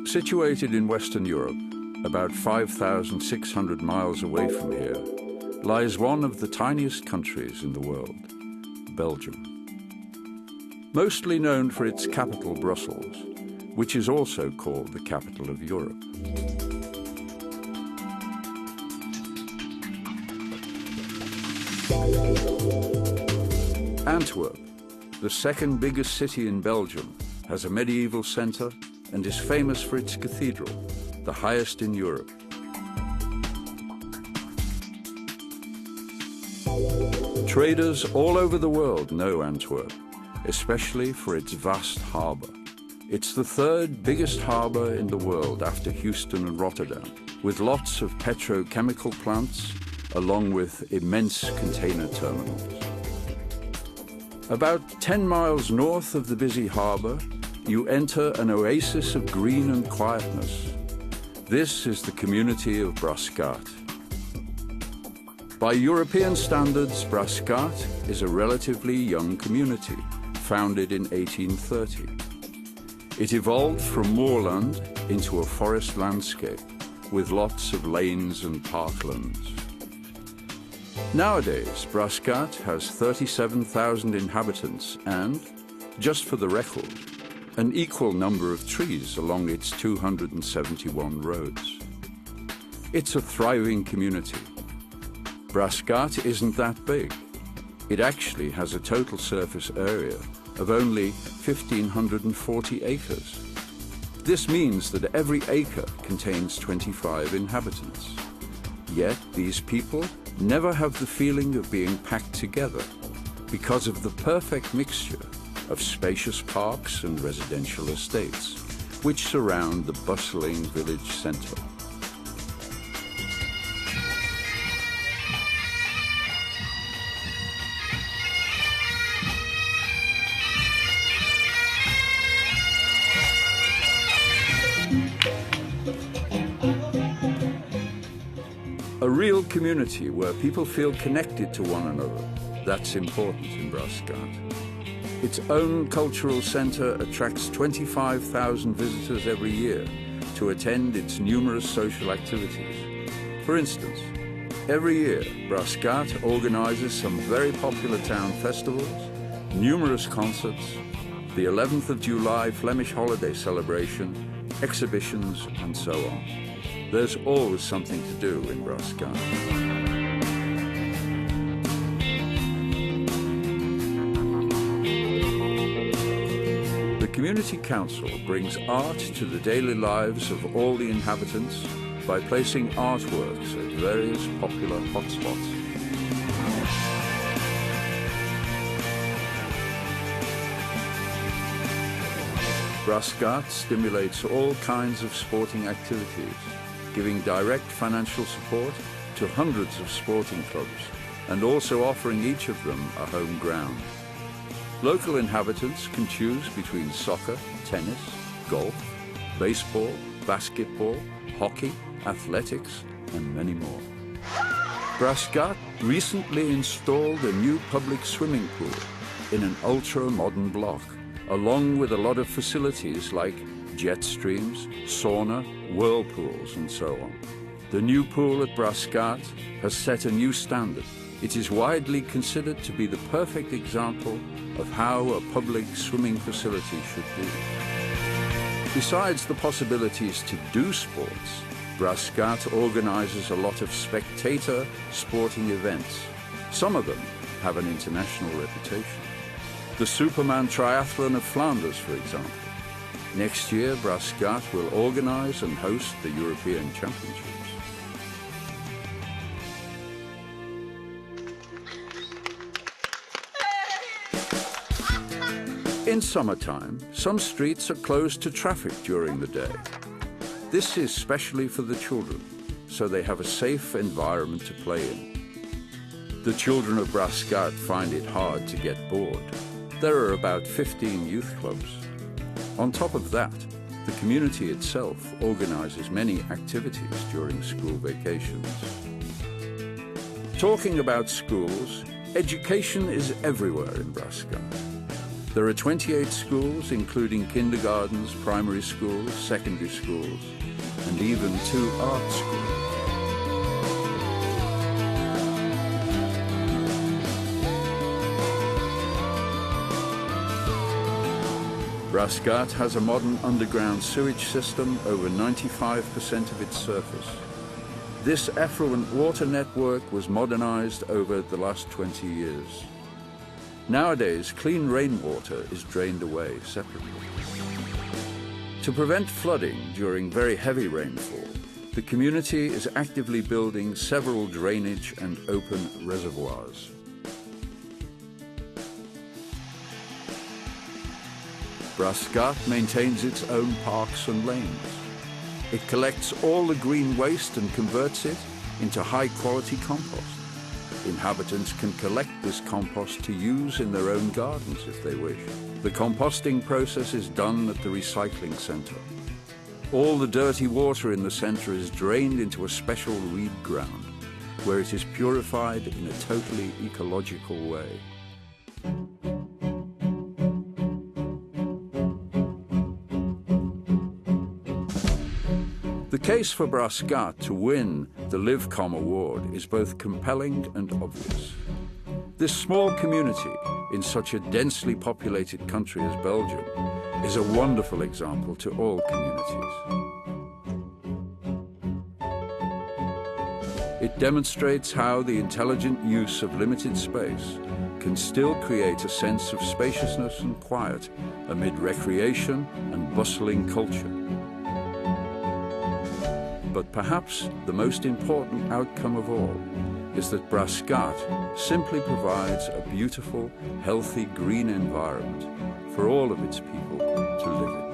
Situated in Western Europe, about 5,600 miles away from here, lies one of the tiniest countries in the world, Belgium. Mostly known for its capital, Brussels, which is also called the capital of Europe. Antwerp, the second biggest city in Belgium, has a medieval centre and is famous for its cathedral, the highest in Europe. Traders all over the world know Antwerp, especially for its vast harbour. It's the third biggest harbour in the world after Houston and Rotterdam, with lots of petrochemical plants, along with immense container terminals. About 10 miles north of the busy harbour, you enter an oasis of green and quietness. This is the community of Brasschaat. By European standards, Brasschaat is a relatively young community, founded in 1830. It evolved from moorland into a forest landscape, with lots of lanes and parklands. Nowadays, Brasschaat has 37,000 inhabitants and, just for the record, an equal number of trees along its 271 roads. It's a thriving community. Brasschaat isn't that big. It actually has a total surface area of only 1,540 acres. This means that every acre contains 25 inhabitants. Yet these people never have the feeling of being packed together because of the perfect mixture of spacious parks and residential estates, which surround the bustling village centre. A real community where people feel connected to one another, that's important in Brasschaat. Its own cultural centre attracts 25,000 visitors every year to attend its numerous social activities. For instance, every year Brasschaat organises some very popular town festivals, numerous concerts, the 11th of July Flemish holiday celebration, exhibitions and so on. There's always something to do in Brasschaat. The Community Council brings art to the daily lives of all the inhabitants by placing artworks at various popular hotspots. Brasschaat stimulates all kinds of sporting activities, giving direct financial support to hundreds of sporting clubs and also offering each of them a home ground. Local inhabitants can choose between soccer, tennis, golf, baseball, basketball, hockey, athletics, and many more. Brasschaat recently installed a new public swimming pool in an ultra-modern block, along with a lot of facilities like jet streams, sauna, whirlpools, and so on. The new pool at Brasschaat has set a new standard. It is widely considered to be the perfect example of how a public swimming facility should be. Besides the possibilities to do sports, Brasschaat organizes a lot of spectator sporting events. Some of them have an international reputation. The Superman Triathlon of Flanders, for example. Next year, Brasschaat will organize and host the European Championships. In summertime, some streets are closed to traffic during the day. This is specially for the children, so they have a safe environment to play in. The children of Brasschaat find it hard to get bored. There are about 15 youth clubs. On top of that, the community itself organizes many activities during school vacations. Talking about schools, education is everywhere in Brasschaat. There are 28 schools, including kindergartens, primary schools, secondary schools, and even 2 art schools. Brasschaat has a modern underground sewage system over 95% of its surface. This effluent water network was modernized over the last 20 years. Nowadays, clean rainwater is drained away separately. To prevent flooding during very heavy rainfall, the community is actively building several drainage and open reservoirs. Brasschaat maintains its own parks and lanes. It collects all the green waste and converts it into high-quality compost. Inhabitants can collect this compost to use in their own gardens if they wish. The composting process is done at the recycling center. All the dirty water in the center is drained into a special reed ground, where it is purified in a totally ecological way. The case for Brasschaat to win the LivCom Award is both compelling and obvious. This small community in such a densely populated country as Belgium is a wonderful example to all communities. It demonstrates how the intelligent use of limited space can still create a sense of spaciousness and quiet amid recreation and bustling culture. But perhaps the most important outcome of all is that Brasschaat simply provides a beautiful, healthy, green environment for all of its people to live in.